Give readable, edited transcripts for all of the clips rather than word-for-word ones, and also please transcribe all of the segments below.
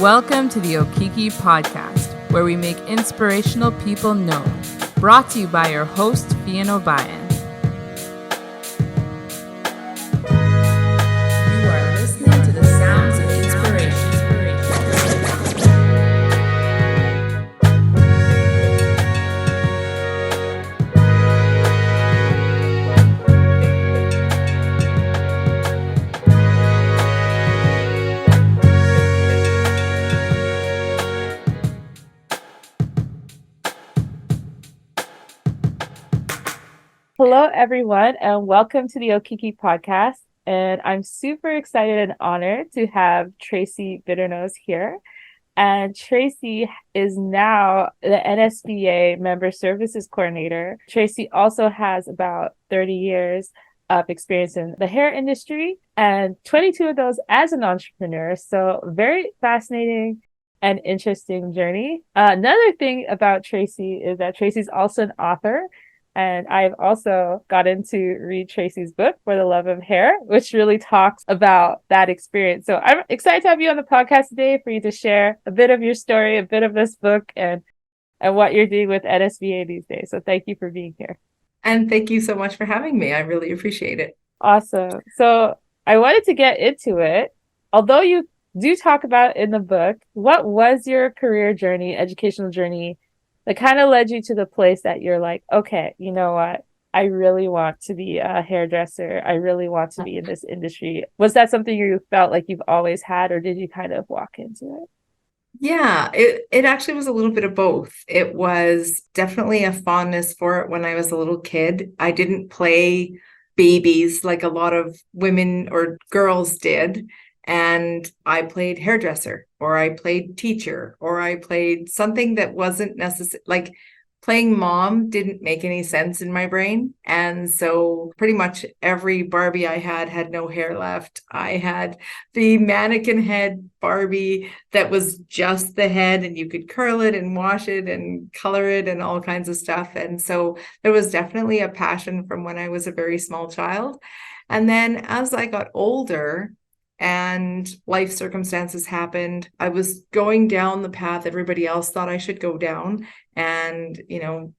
Welcome to the Okiki podcast, where we make inspirational people known. Brought to you by your host, Fian O'Brien. You are listening to the sounds of inspiration. Hello, everyone, and welcome to the Okiki podcast. And I'm super excited and honored to have Tracy Bitternose here. And Tracy is now the NSBA Member Services Coordinator. Tracy also has about 30 years of experience in the hair industry and 22 of those as an entrepreneur. So very fascinating and interesting journey. Another thing about Tracy is that Tracy's also an author. And I've also gotten to read Tracy's book, For the Love of Hair, which really talks about that experience. So I'm excited to have you on the podcast today for you to share a bit of your story, a bit of this book, and what you're doing with NSBA these days. So thank you for being here. And thank you so much for having me. I really appreciate it. Awesome. So I wanted to get into it. Although you do talk about it in the book, what was your career journey, educational journey, that kind of led you to the place that you're like, okay, you know what? I really want to be a hairdresser. I really want to be in this industry. Was that something you felt like you've always had, or did you kind of walk into it? Yeah, it actually was a little bit of both. It was definitely a fondness for it when I was a little kid. I didn't play babies like a lot of women or girls did. And I played hairdresser, or I played teacher, or I played something that wasn't necessary. Like playing mom didn't make any sense in my brain. And so pretty much every Barbie I had no hair left. I had the mannequin head Barbie that was just the head, and you could curl it and wash it and color it and all kinds of stuff. And so there was definitely a passion from when I was a very small child. And then as I got older, and life circumstances happened, I was going down the path everybody else thought I should go down. And,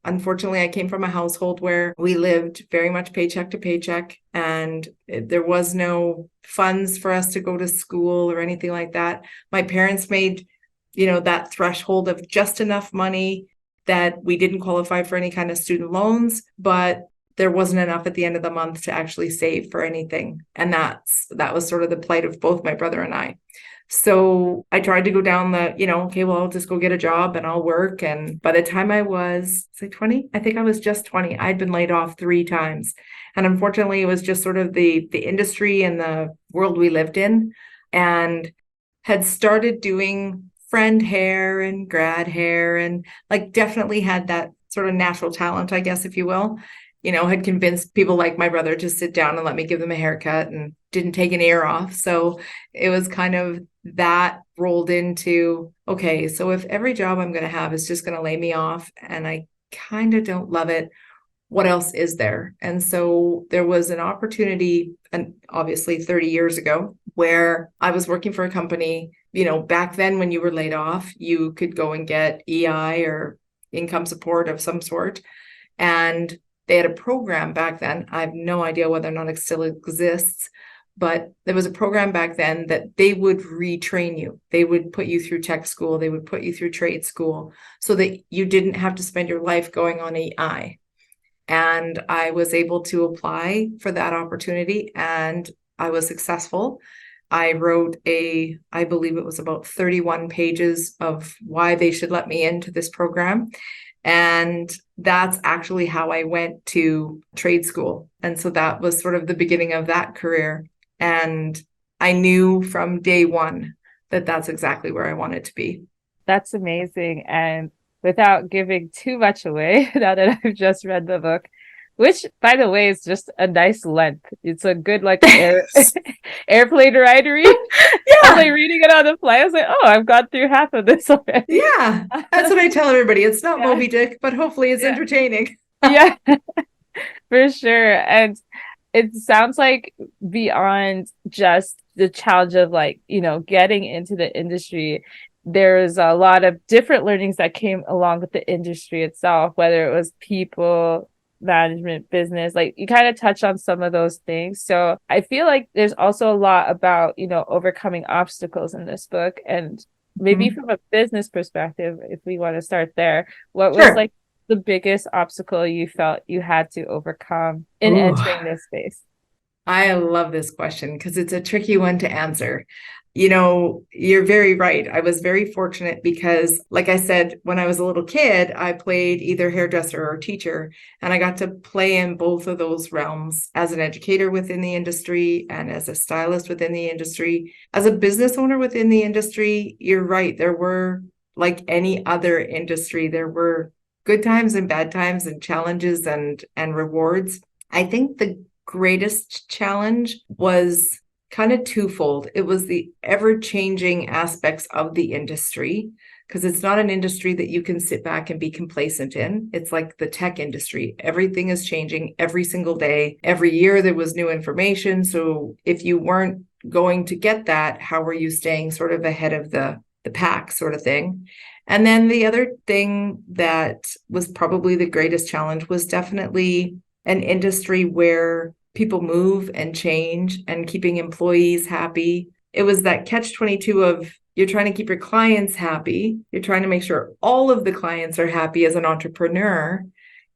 unfortunately, I came from a household where we lived very much paycheck to paycheck, and there was no funds for us to go to school or anything like that. My parents made, that threshold of just enough money that we didn't qualify for any kind of student loans, but there wasn't enough at the end of the month to actually save for anything. And that was sort of the plight of both my brother and I. So I tried to go down okay, well, I'll just go get a job and I'll work. And by the time I was, 20? I think I was just 20. I'd been laid off 3 times. And unfortunately, it was just sort of the industry and the world we lived in, and had started doing friend hair and grad hair, and like definitely had that sort of natural talent, I guess, if you will. Had convinced people like my brother to sit down and let me give them a haircut, and didn't take an ear off. So it was kind of that rolled into, okay, so if every job I'm going to have is just going to lay me off and I kind of don't love it, what else is there? And so there was an opportunity, and obviously 30 years ago, where I was working for a company. Back then when you were laid off, you could go and get EI or income support of some sort. And they had a program back then. I have no idea whether or not it still exists, but there was a program back then that they would retrain you. They would put you through tech school. They would put you through trade school so that you didn't have to spend your life going on EI. And I was able to apply for that opportunity, and I was successful. I wrote I believe it was about 31 pages of why they should let me into this program. And that's actually how I went to trade school. And so that was sort of the beginning of that career. And I knew from day one that that's exactly where I wanted to be. That's amazing. And without giving too much away, now that I've just read the book, which, by the way, is just a nice length. It's a good, airplane ride read. Yeah. I was reading it on the flight. I was like, oh, I've got through half of this already. Yeah, that's what I tell everybody. It's not Moby Dick, but hopefully it's entertaining. Yeah, for sure. And it sounds like beyond just the challenge of getting into the industry, there's a lot of different learnings that came along with the industry itself, whether it was people, management, business. Like you kind of touch on some of those things. So I feel like there's also a lot about, overcoming obstacles in this book. And maybe Mhm. from a business perspective, if we want to start there, what was Sure. like the biggest obstacle you felt you had to overcome in Ooh. entering this space? I love this question because it's a tricky one to answer. You know, you're very right. I was very fortunate because, like I said, when I was a little kid, I played either hairdresser or teacher, and I got to play in both of those realms as an educator within the industry and as a stylist within the industry. As a business owner within the industry, you're right. There were, like any other industry, there were good times and bad times and challenges and rewards. I think the greatest challenge was kind of twofold. It was the ever-changing aspects of the industry, because it's not an industry that you can sit back and be complacent in. It's like the tech industry. Everything is changing every single day. Every year there was new information. So if you weren't going to get that, how were you staying sort of ahead of the pack sort of thing? And then the other thing that was probably the greatest challenge was definitely an industry where people move and change and keeping employees happy. It was that catch-22 of you're trying to keep your clients happy. You're trying to make sure all of the clients are happy as an entrepreneur.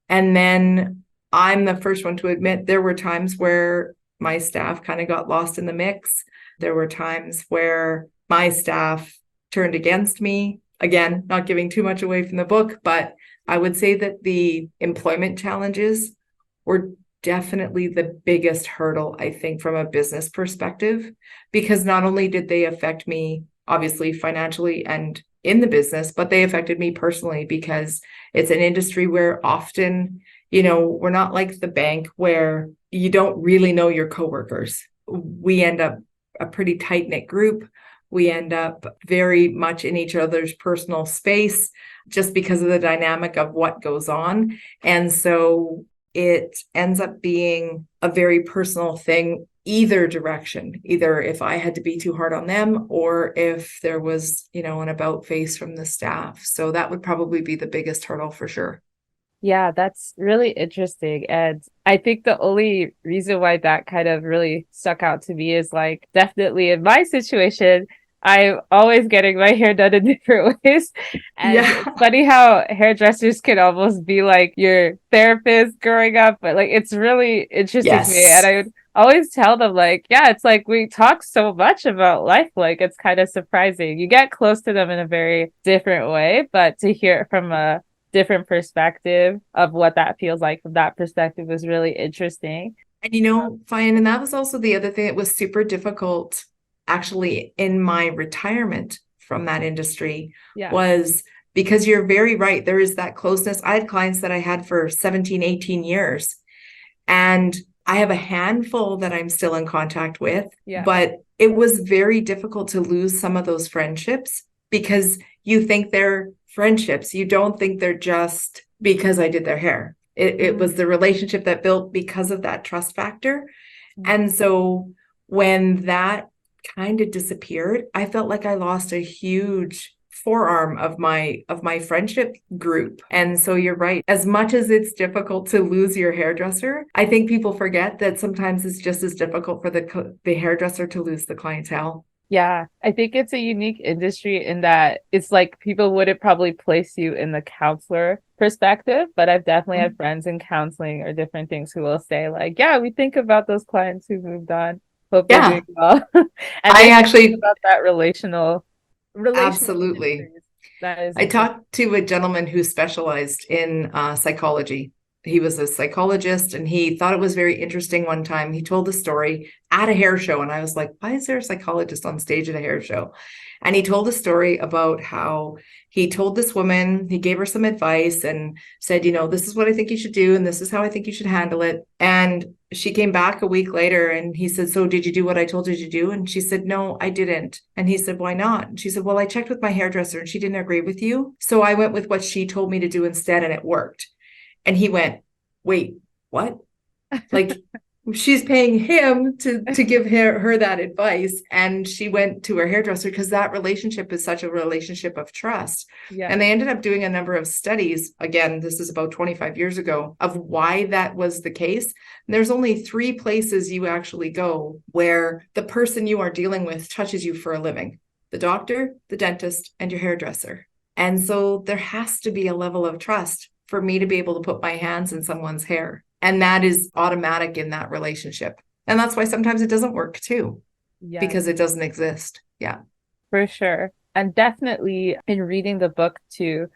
And then I'm the first one to admit there were times where my staff kind of got lost in the mix. There were times where my staff turned against me. Again, not giving too much away from the book, but I would say that the employment challenges were definitely the biggest hurdle, I think, from a business perspective, because not only did they affect me, obviously, financially and in the business, but they affected me personally because it's an industry where often, we're not like the bank where you don't really know your coworkers. We end up a pretty tight-knit group. We end up very much in each other's personal space just because of the dynamic of what goes on. And so it ends up being a very personal thing, either direction, either if I had to be too hard on them or if there was, an about face from the staff. So that would probably be the biggest hurdle for sure. Yeah, that's really interesting. And I think the only reason why that kind of really stuck out to me is like definitely in my situation, I'm always getting my hair done in different ways. And Yeah. it's funny how hairdressers can almost be like your therapist growing up, but like it's really interesting to me. And Yes. I would always tell them like, yeah, it's like we talk so much about life, like it's kind of surprising. You get close to them in a very different way, but to hear it from a different perspective of what that feels like from that perspective was really interesting. And fine. And that was also the other thing that was super difficult actually in my retirement from that industry Yeah. was because you're very right. There is that closeness. I had clients that I had for 17, 18 years, and I have a handful that I'm still in contact with, Yeah. but it was very difficult to lose some of those friendships because you think they're friendships. You don't think they're just because I did their hair. It was the relationship that built because of that trust factor. And so when that kind of disappeared, I felt like I lost a huge forearm of my friendship group. And so you're right. As much as it's difficult to lose your hairdresser, I think people forget that sometimes it's just as difficult for the hairdresser to lose the clientele. Yeah, I think it's a unique industry in that it's like people wouldn't probably place you in the counselor perspective, but I've definitely had friends in counseling or different things who will say like, yeah, we think about those clients who moved on. Hope they're Yeah, doing well. And I they think actually about that relational absolutely. histories. That is I interesting. talked to a gentleman who specialized in psychology. He was a psychologist and he thought it was very interesting one time. He told a story at a hair show, and I was like, why is there a psychologist on stage at a hair show? And he told a story about how he told this woman, he gave her some advice and said, this is what I think you should do, and this is how I think you should handle it. And she came back a week later and he said, so did you do what I told you to do? And she said, no, I didn't. And he said, why not? And she said, well, I checked with my hairdresser and she didn't agree with you. So I went with what she told me to do instead and it worked. And he went, wait, what? Like, she's paying him to give her that advice, and she went to her hairdresser because that relationship is such a relationship of trust. Yeah. And they ended up doing a number of studies, again, this is about 25 years ago, of why that was the case. And there's only 3 places you actually go where the person you are dealing with touches you for a living: the doctor, the dentist, and your hairdresser. And so there has to be a level of trust for me to be able to put my hands in someone's hair. And that is automatic in that relationship. And that's why sometimes it doesn't work too, Yeah, because it doesn't exist. Yeah. for sure. And definitely in reading the book too,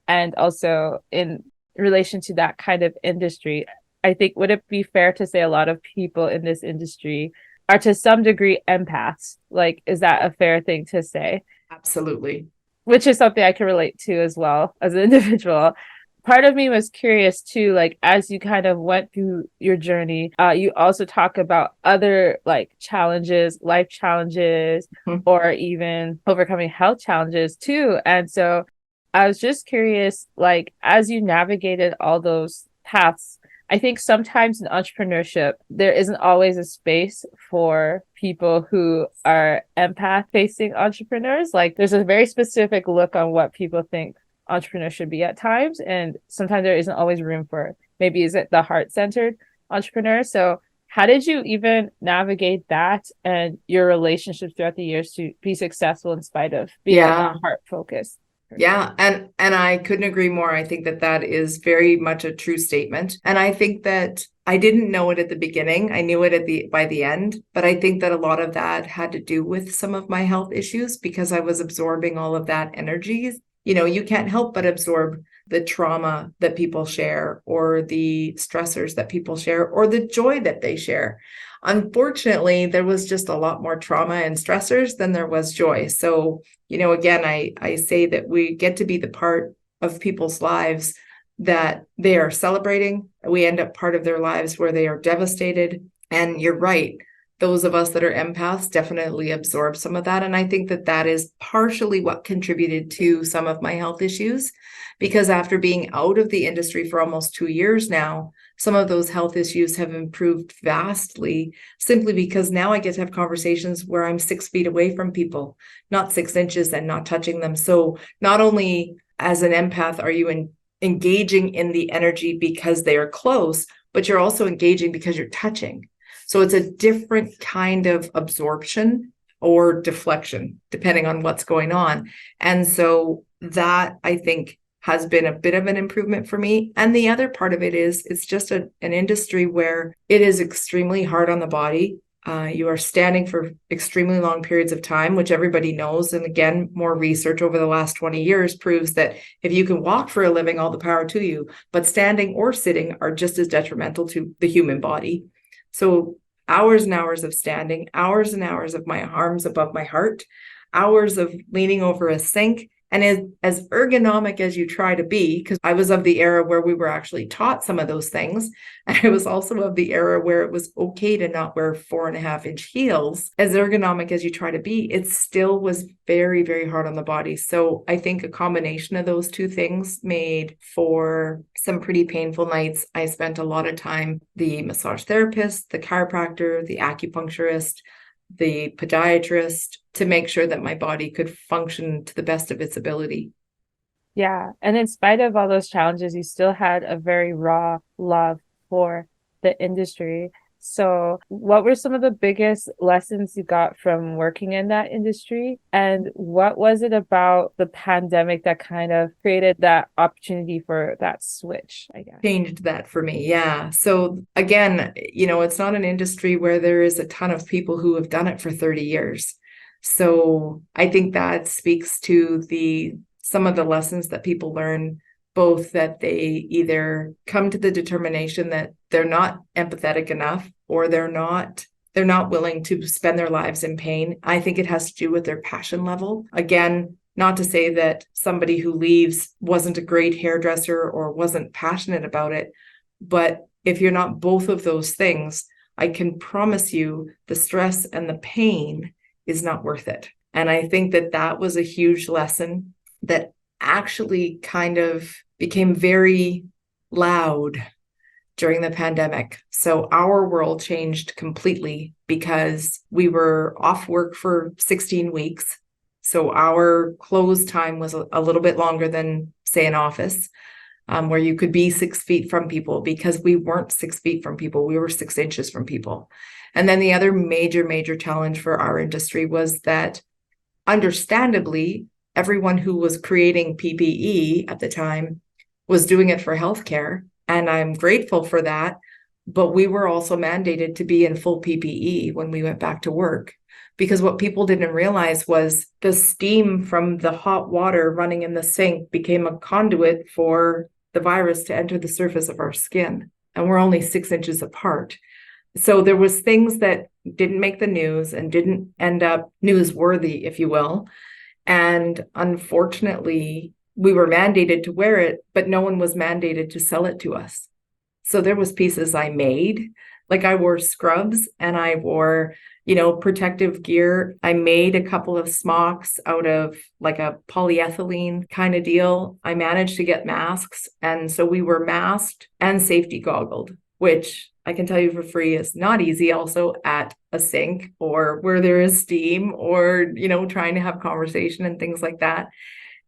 and also in relation to that kind of industry, I think, would it be fair to say a lot of people in this industry are to some degree empaths? Like, is that a fair thing to say? Absolutely. Which is something I can relate to as well as an individual. Part of me was curious too, like as you kind of went through your journey, you also talk about other like challenges, life challenges, Mhm. or even overcoming health challenges too. And so I was just curious, like as you navigated all those paths, I think sometimes in entrepreneurship, there isn't always a space for people who are empath facing entrepreneurs. Like there's a very specific look on what people think entrepreneurs should be at times. And sometimes there isn't always room for maybe is it the heart centered entrepreneur. So how did you even navigate that and your relationships throughout the years to be successful in spite of being like Yeah. a heart focused person? Yeah, and I couldn't agree more. I think that that is very much a true statement. And I think that I didn't know it at the beginning. I knew it at the by the end, but I think that a lot of that had to do with some of my health issues because I was absorbing all of that energy. You know, you can't help but absorb the trauma that people share or the stressors that people share or the joy that they share. Unfortunately, there was just a lot more trauma and stressors than there was joy. So, you know, again, I say that we get to be the part of people's lives that they are celebrating. We end up part of their lives where they are devastated. And you're right. Those of us that are empaths definitely absorb some of that. And I think that that is partially what contributed to some of my health issues, because after being out of the industry for almost 2 years now, some of those health issues have improved vastly simply because now I get to have conversations where I'm 6 feet away from people, not 6 inches, and not touching them. So not only as an empath are you engaging in the energy because they are close, but you're also engaging because you're touching. So it's a different kind of absorption or deflection, depending on what's going on. And so that, I think, has been a bit of an improvement for me. And the other part of it is it's just an industry where it is extremely hard on the body. You are standing for extremely long periods of time, which everybody knows. And again, more research over the last 20 years proves that if you can walk for a living, all the power to you, but standing or sitting are just as detrimental to the human body. So hours and hours of standing, hours and hours of my arms above my heart, hours of leaning over a sink. And as ergonomic as you try to be, because I was of the era where we were actually taught some of those things. And I was also of the era where it was okay to not wear 4.5-inch heels. As ergonomic as you try to be, it still was very, very hard on the body. So I think a combination of those two things made for some pretty painful nights. I spent a lot of time, the massage therapist, the chiropractor, the acupuncturist, the podiatrist, to make sure that my body could function to the best of its ability. Yeah. And in spite of all those challenges, you still had a very raw love for the industry. So, what were some of the biggest lessons you got from working in that industry? And what was it about the pandemic that kind of created that opportunity for that switch, I guess? Changed that for me. Yeah. So again, you know, it's not an industry where there is a ton of people who have done it for 30 years. So I think that speaks to the some of the lessons that people learn, both that they either come to the determination that they're not empathetic enough or they're not willing to spend their lives in pain. I think it has to do with their passion level. Again, not to say that somebody who leaves wasn't a great hairdresser or wasn't passionate about it, but if you're not both of those things, I can promise you the stress and the pain is not worth it. And I think that that was a huge lesson that actually kind of became very loud during the pandemic. So our world changed completely because we were off work for 16 weeks. So our close time was a little bit longer than, say, an office, where you could be 6 feet from people, because we weren't 6 feet from people. We were 6 inches from people. And then the other major challenge for our industry was that, understandably, everyone who was creating PPE at the time was doing it for healthcare. And I'm grateful for that. But we were also mandated to be in full PPE when we went back to work. Because what people didn't realize was the steam from the hot water running in the sink became a conduit for the virus to enter the surface of our skin. And we're only 6 inches apart. So there was things that didn't make the news and didn't end up newsworthy, if you will. And unfortunately, we were mandated to wear it, but no one was mandated to sell it to us. So there was pieces I made, like I wore scrubs and I wore, protective gear. I made a couple of smocks out of like a polyethylene kind of deal. I managed to get masks. And so we were masked and safety goggled, which I can tell you for free is not easy also at a sink or where there is steam or, trying to have conversation and things like that.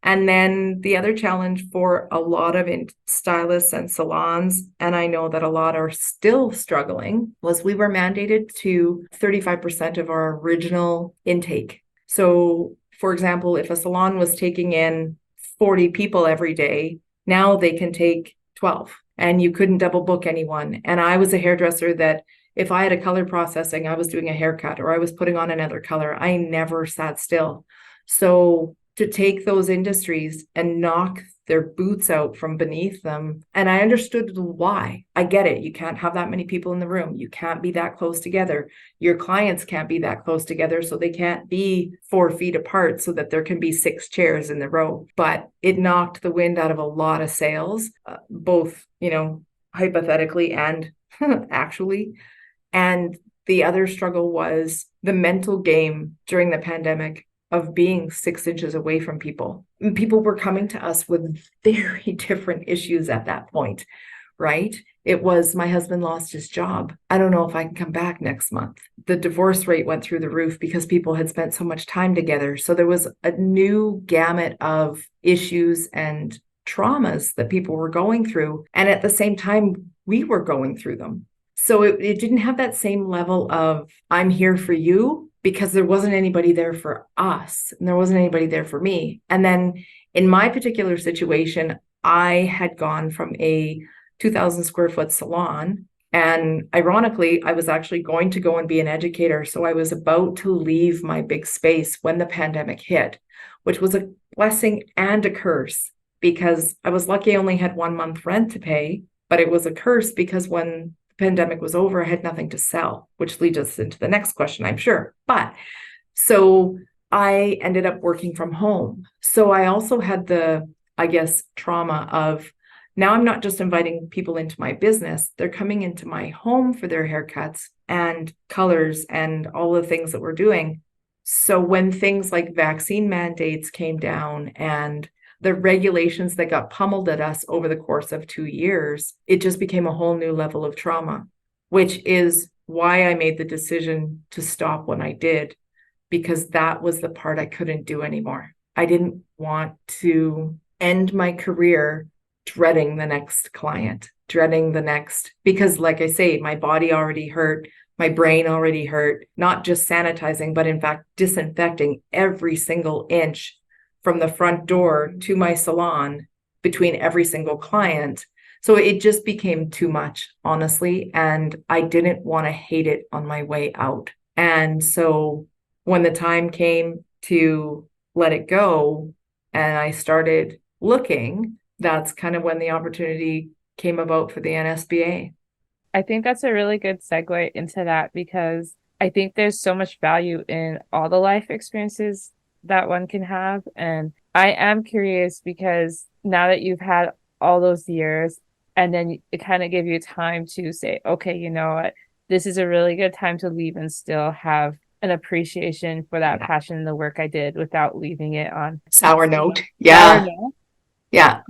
And then the other challenge for a lot of stylists and salons, and I know that a lot are still struggling, was we were mandated to 35% of our original intake. So, for example, if a salon was taking in 40 people every day, now they can take 12, and you couldn't double book anyone. And I was a hairdresser that if I had a color processing, I was doing a haircut or I was putting on another color, I never sat still. So to take those industries and knock their boots out from beneath them. And I understood why. I get it. You can't have that many people in the room. You can't be that close together. Your clients can't be that close together, so they can't be 4 feet apart so that there can be 6 chairs in the row. But it knocked the wind out of a lot of sales, both, hypothetically and actually. And the other struggle was the mental game during the pandemic of being 6 inches away from people. And people were coming to us with very different issues at that point, right? It was, my husband lost his job. I don't know if I can come back next month. The divorce rate went through the roof because people had spent so much time together. So there was a new gamut of issues and traumas that people were going through. And at the same time, we were going through them. So it didn't have that same level of, I'm here for you, because there wasn't anybody there for us and there wasn't anybody there for me. And then in my particular situation, I had gone from a 2,000 square foot salon. And ironically, I was actually going to go and be an educator. So I was about to leave my big space when the pandemic hit, which was a blessing and a curse, because I was lucky I only had 1 month rent to pay, but it was a curse because when pandemic was over, I had nothing to sell, which leads us into the next question, I'm sure. But so I ended up working from home. So I also had the, trauma of, now I'm not just inviting people into my business, they're coming into my home for their haircuts and colors and all the things that we're doing. So when things like vaccine mandates came down and the regulations that got pummeled at us over the course of 2 years, it just became a whole new level of trauma, which is why I made the decision to stop when I did, because that was the part I couldn't do anymore. I didn't want to end my career dreading the next client, because like I say, my body already hurt, my brain already hurt, not just sanitizing, but in fact, disinfecting every single inch from the front door to my salon between every single client. So it just became too much, honestly. And I didn't want to hate it on my way out. And so when the time came to let it go and I started looking, that's kind of when the opportunity came about for the NSBA. I think that's a really good segue into that, because I think there's so much value in all the life experiences that one can have. And I am curious, because now that you've had all those years, and then it kind of gave you time to say, okay, you know what, this is a really good time to leave and still have an appreciation for that passion in the work I did without leaving it on Sour note. sour Yeah. note. Yeah.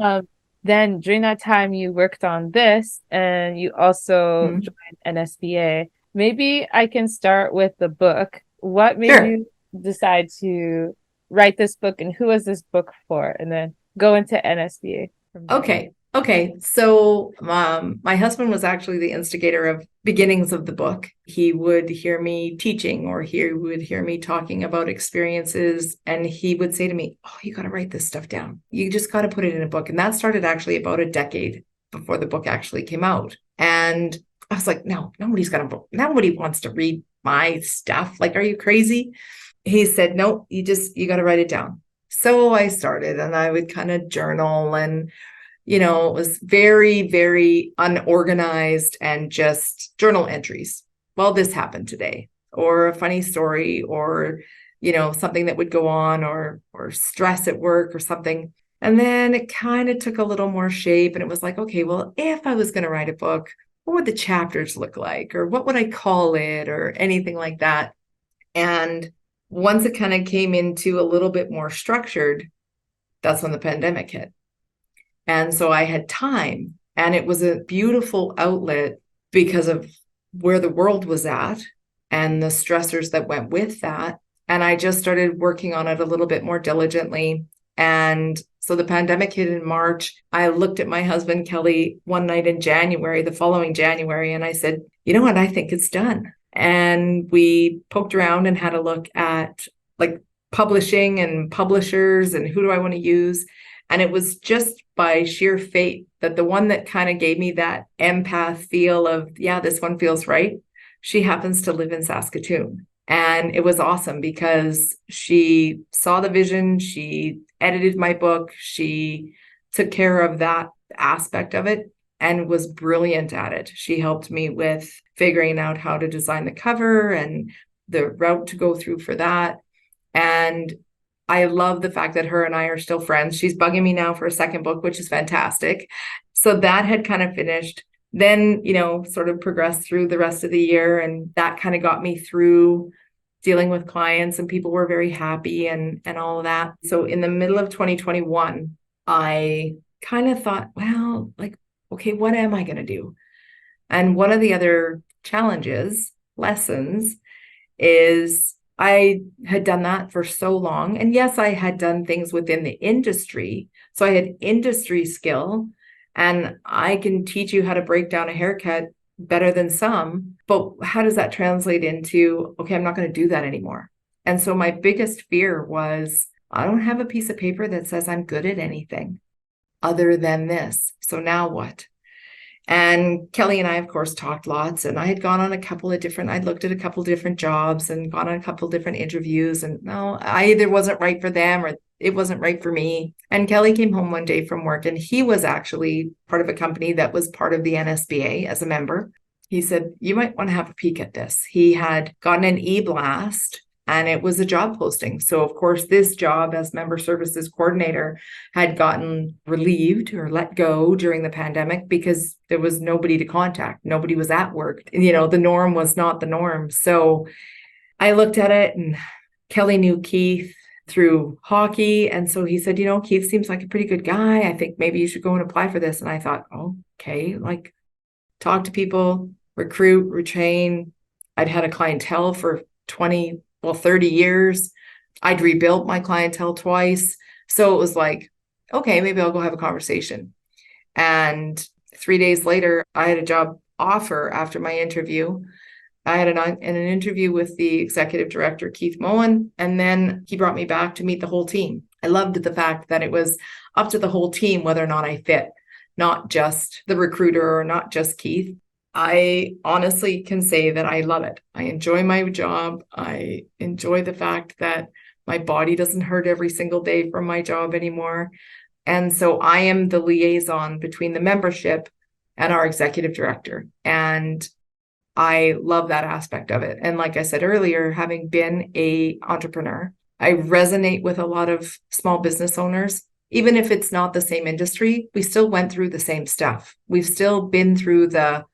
then during that time you worked on this and you also Mhm. joined NSBA. Maybe I can start with the book. What made Sure. you decide to write this book and who was this book for? And then go into NSBA from there. Okay. Okay. So, my husband was actually the instigator of beginnings of the book. He would hear me teaching, or he would hear me talking about experiences, and he would say to me, "Oh, you got to write this stuff down. You just got to put it in a book." And that started actually about a decade before the book actually came out. And I was like, "No, nobody wants to read my stuff. Like, are you crazy?" He said, "No, you got to write it down." So I started, and I would kind of journal, and it was very, very unorganized and just journal entries. Well, this happened today, or a funny story, or, something that would go on, or stress at work or something. And then it kind of took a little more shape, and it was like, okay, well, if I was going to write a book, what would the chapters look like? Or what would I call it? Or anything like that. And once it kind of came into a little bit more structured, that's when the pandemic hit. And so I had time, and it was a beautiful outlet because of where the world was at and the stressors that went with that. And I just started working on it a little bit more diligently. And so the pandemic hit in March. I looked at my husband, Kelly, one night in January, the following January, and I said, "You know what? I think it's done." And we poked around and had a look at like publishing and publishers and who do I want to use. And it was just by sheer fate that the one that kind of gave me that empath feel of, yeah, this one feels right, she happens to live in Saskatoon. And it was awesome because she saw the vision, she edited my book, she took care of that aspect of it and was brilliant at it. She helped me with figuring out how to design the cover and the route to go through for that. And I love the fact that her and I are still friends. She's bugging me now for a second book, which is fantastic. So that had kind of finished. Then, sort of progressed through the rest of the year. And that kind of got me through dealing with clients, and people were very happy and all of that. So in the middle of 2021, I kind of thought, well, like, okay, what am I going to do? And one of the other lessons is I had done that for so long. And yes, I had done things within the industry. So I had industry skill, and I can teach you how to break down a haircut better than some. But how does that translate into, okay, I'm not going to do that anymore. And so my biggest fear was, I don't have a piece of paper that says I'm good at anything other than this. So now what? And Kelly and I, of course, talked lots. And I had gone on I'd looked at a couple different jobs and gone on a couple different interviews. And no, I either wasn't right for them or it wasn't right for me. And Kelly came home one day from work, and he was actually part of a company that was part of the NSBA as a member. He said, "You might want to have a peek at this." He had gotten an e-blast, and it was a job posting. So, of course, this job as member services coordinator had gotten relieved or let go during the pandemic because there was nobody to contact. Nobody was at work. The norm was not the norm. So I looked at it, and Kelly knew Keith through hockey. And so he said, "Keith seems like a pretty good guy. I think maybe you should go and apply for this." And I thought, okay, like talk to people, recruit, retrain. I'd had a clientele for 30 years. I'd rebuilt my clientele twice. So it was like, okay, maybe I'll go have a conversation. And 3 days later, I had a job offer after my interview. I had an interview with the executive director, Keith Moen, and then he brought me back to meet the whole team. I loved the fact that it was up to the whole team whether or not I fit, not just the recruiter or not just Keith. I honestly can say that I love it. I enjoy my job. I enjoy the fact that my body doesn't hurt every single day from my job anymore. And so I am the liaison between the membership and our executive director. And I love that aspect of it. And like I said earlier, having been an entrepreneur, I resonate with a lot of small business owners. Even if it's not the same industry, we still went through the same stuff. We've still been through the,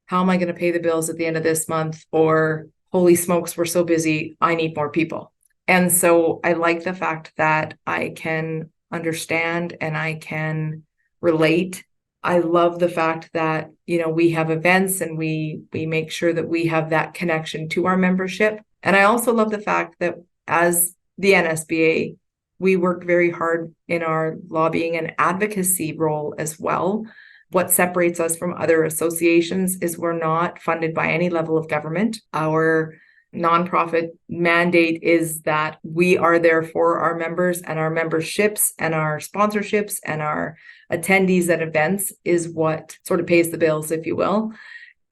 how am I going to pay the bills at the end of this month? Or, holy smokes, we're so busy, I need more people. And so I like the fact that I can understand and I can relate. I love the fact that, we have events and we make sure that we have that connection to our membership. And I also love the fact that as the NSBA, we work very hard in our lobbying and advocacy role as well. What separates us from other associations is we're not funded by any level of government. Our nonprofit mandate is that we are there for our members, and our memberships and our sponsorships and our attendees at events is what sort of pays the bills, if you will.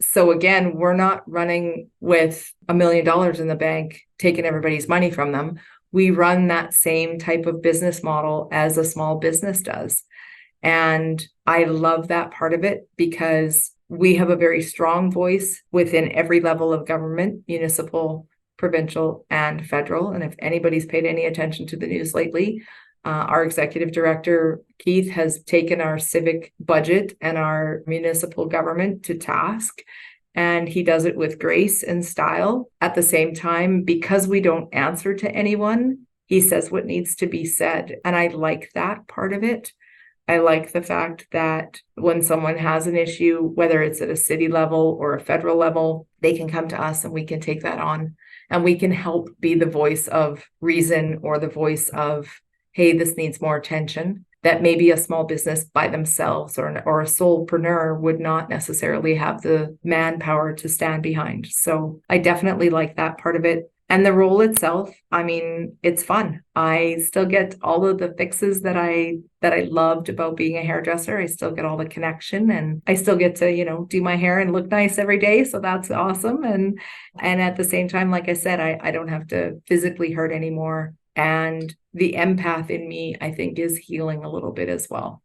So again, we're not running with $1 million in the bank, taking everybody's money from them. We run that same type of business model as a small business does. And I love that part of it because we have a very strong voice within every level of government, municipal, provincial, and federal. And if anybody's paid any attention to the news lately, our executive director, Keith, has taken our civic budget and our municipal government to task. And he does it with grace and style. At the same time, because we don't answer to anyone, he says what needs to be said. And I like that part of it. I like the fact that when someone has an issue, whether it's at a city level or a federal level, they can come to us and we can take that on. And we can help be the voice of reason or the voice of, hey, this needs more attention, that maybe a small business by themselves or a solopreneur would not necessarily have the manpower to stand behind. So I definitely like that part of it. And the role itself, I mean, it's fun. I still get all of the fixes that I loved about being a hairdresser. I still get all the connection, and I still get to, do my hair and look nice every day. So that's awesome. And at the same time, like I said, I don't have to physically hurt anymore. And the empath in me, I think, is healing a little bit as well.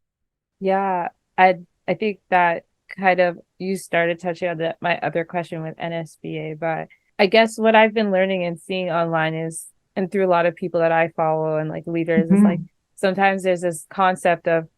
Yeah, I think that kind of you started touching on my other question with NSBA, but I guess what I've been learning and seeing online is, and through a lot of people that I follow and like leaders, is like sometimes there's this concept of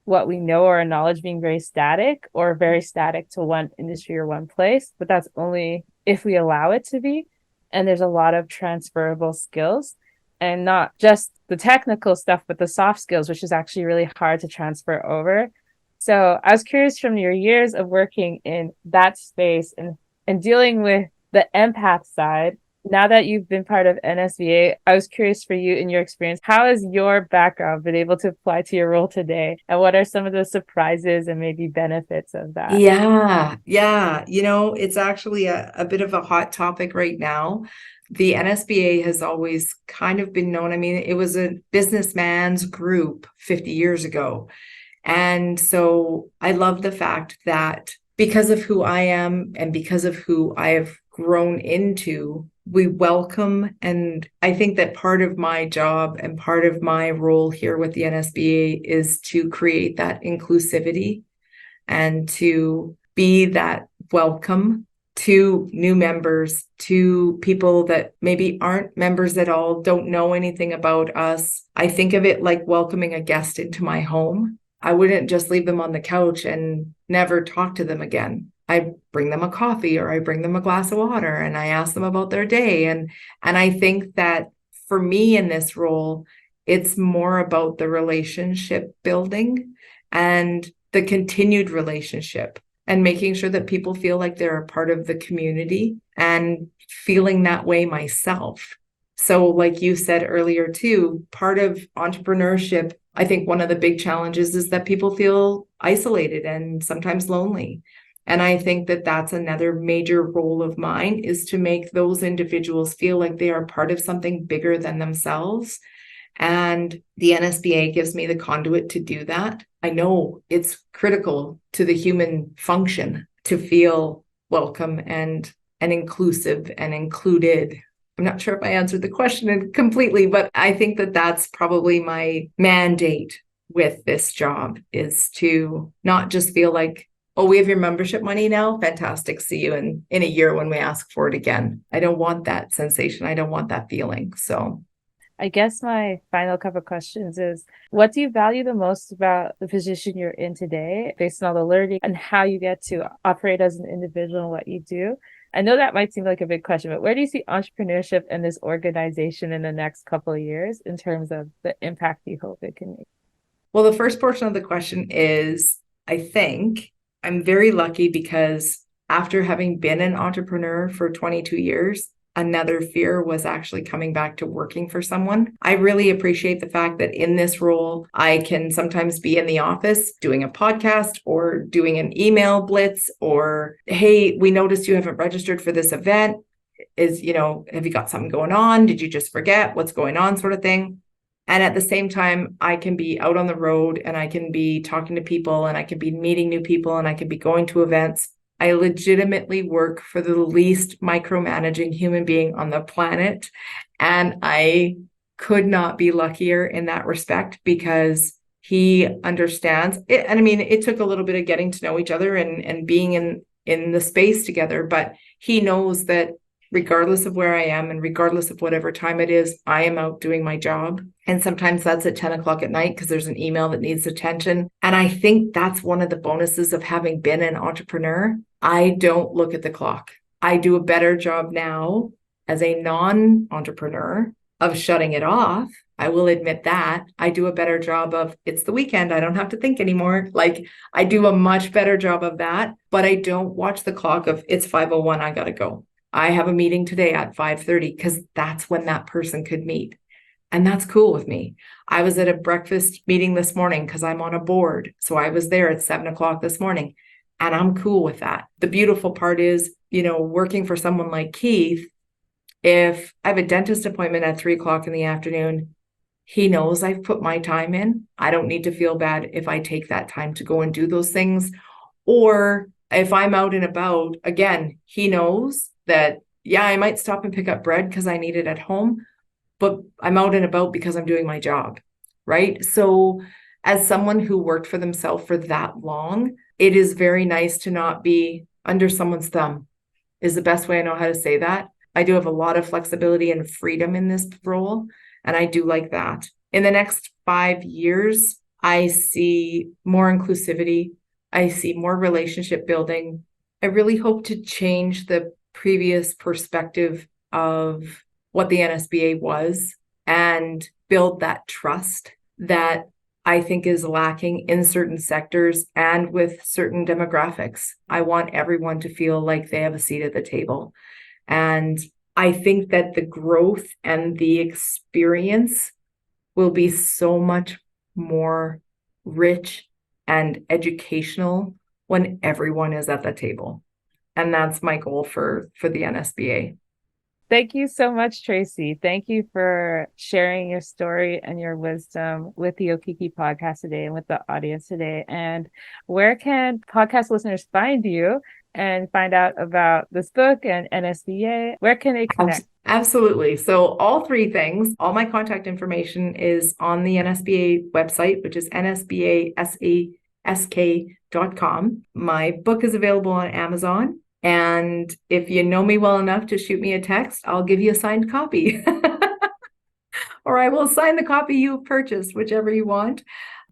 what we know or our knowledge being very static or very static to one industry or one place, but that's only if we allow it to be. And there's a lot of transferable skills, and not just the technical stuff, but the soft skills, which is actually really hard to transfer over. So I was curious, from your years of working in that space and dealing with the empath side, now that you've been part of NSBA, I was curious for you, in your experience, how has your background been able to apply to your role today? And what are some of the surprises and maybe benefits of that? Yeah. It's actually a bit of a hot topic right now. The NSBA has always kind of been known. I mean, it was a businessman's group 50 years ago. And so I love the fact that because of who I am and because of who I have grown into, we welcome. And I think that part of my job and part of my role here with the NSBA is to create that inclusivity and to be that welcome to new members, to people that maybe aren't members at all, don't know anything about us. I think of it like welcoming a guest into my home. I wouldn't just leave them on the couch and never talk to them again. I bring them a coffee or I bring them a glass of water and I ask them about their day. And I think that for me in this role, it's more about the relationship building and the continued relationship, and making sure that people feel like they're a part of the community and feeling that way myself. So like you said earlier too, part of entrepreneurship, I think one of the big challenges is that people feel isolated and sometimes lonely. And I think that that's another major role of mine, is to make those individuals feel like they are part of something bigger than themselves. And the NSBA gives me the conduit to do that. I know it's critical to the human function to feel welcome and inclusive and included. I'm not sure if I answered the question completely, but I think that that's probably my mandate with this job, is to not just feel like, oh, we have your membership money now. Fantastic. See you in a year when we ask for it again. I don't want that sensation. I don't want that feeling. So I guess my final couple of questions is, what do you value the most about the position you're in today, based on all the learning and how you get to operate as an individual and what you do? I know that might seem like a big question, but where do you see entrepreneurship and this organization in the next couple of years in terms of the impact you hope it can make? Well, the first portion of the question is, I think I'm very lucky because after having been an entrepreneur for 22 years, another fear was actually coming back to working for someone. I really appreciate the fact that in this role, I can sometimes be in the office doing a podcast or doing an email blitz or, hey, we noticed you haven't registered for this event. Have you got something going on? Did you just forget what's going on, sort of thing? And at the same time, I can be out on the road and I can be talking to people and I can be meeting new people and I can be going to events. I legitimately work for the least micromanaging human being on the planet. And I could not be luckier in that respect because he understands it. And I mean, it took a little bit of getting to know each other and being in the space together, but he knows that regardless of where I am and regardless of whatever time it is, I am out doing my job. And sometimes that's at 10 o'clock at night because there's an email that needs attention. And I think that's one of the bonuses of having been an entrepreneur. I don't look at the clock. I do a better job now as a non-entrepreneur of shutting it off. I will admit that. I do a better job of, it's the weekend, I don't have to think anymore. Like, I do a much better job of that, but I don't watch the clock of, it's 5:01, I gotta go. I have a meeting today at 5:30 because that's when that person could meet. And that's cool with me. I was at a breakfast meeting this morning because I'm on a board. So I was there at 7 o'clock this morning and I'm cool with that. The beautiful part is, working for someone like Keith, if I have a dentist appointment at 3 o'clock in the afternoon, he knows I've put my time in. I don't need to feel bad if I take that time to go and do those things. Or if I'm out and about, again, he knows that, yeah, I might stop and pick up bread because I need it at home, but I'm out and about because I'm doing my job, right? So as someone who worked for themselves for that long, it is very nice to not be under someone's thumb, is the best way I know how to say that. I do have a lot of flexibility and freedom in this role, and I do like that. In the next 5 years, I see more inclusivity. I see more relationship building. I really hope to change the previous perspective of what the NSBA was and build that trust that I think is lacking in certain sectors and with certain demographics. I want everyone to feel like they have a seat at the table. And I think that the growth and the experience will be so much more rich and educational when everyone is at the table. And that's my goal for the NSBA. Thank you so much, Tracy. Thank you for sharing your story and your wisdom with the Okiki podcast today and with the audience today. And where can podcast listeners find you and find out about this book and NSBA? Where can they connect? Absolutely. So all three things, all my contact information is on the NSBA website, which is nsbasask.com. My book is available on Amazon. And if you know me well enough to shoot me a text, I'll give you a signed copy. Or I will sign the copy you've purchased, whichever you want.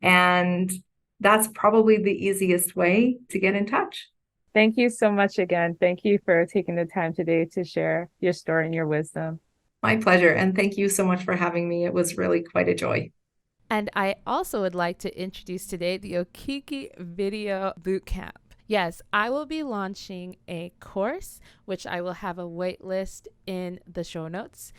And that's probably the easiest way to get in touch. Thank you so much again. Thank you for taking the time today to share your story and your wisdom. My pleasure. And thank you so much for having me. It was really quite a joy. And I also would like to introduce today the Okiki Video Bootcamp. Yes, I will be launching a course, which I will have a wait list in the show notes.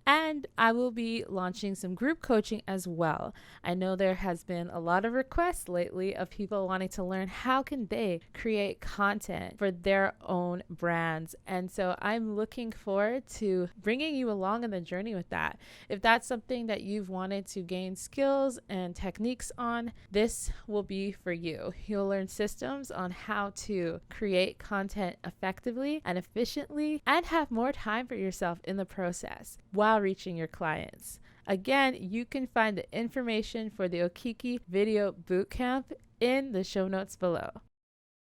And I will be launching some group coaching as well. I know there has been a lot of requests lately of people wanting to learn how can they create content for their own brands. And so I'm looking forward to bringing you along on the journey with that. If that's something that you've wanted to gain skills and techniques on, this will be for you. You'll learn systems on how to create content effectively and efficiently and have more time for yourself in the process while reaching your clients. Again, you can find the information for the Okiki Video Bootcamp in the show notes below.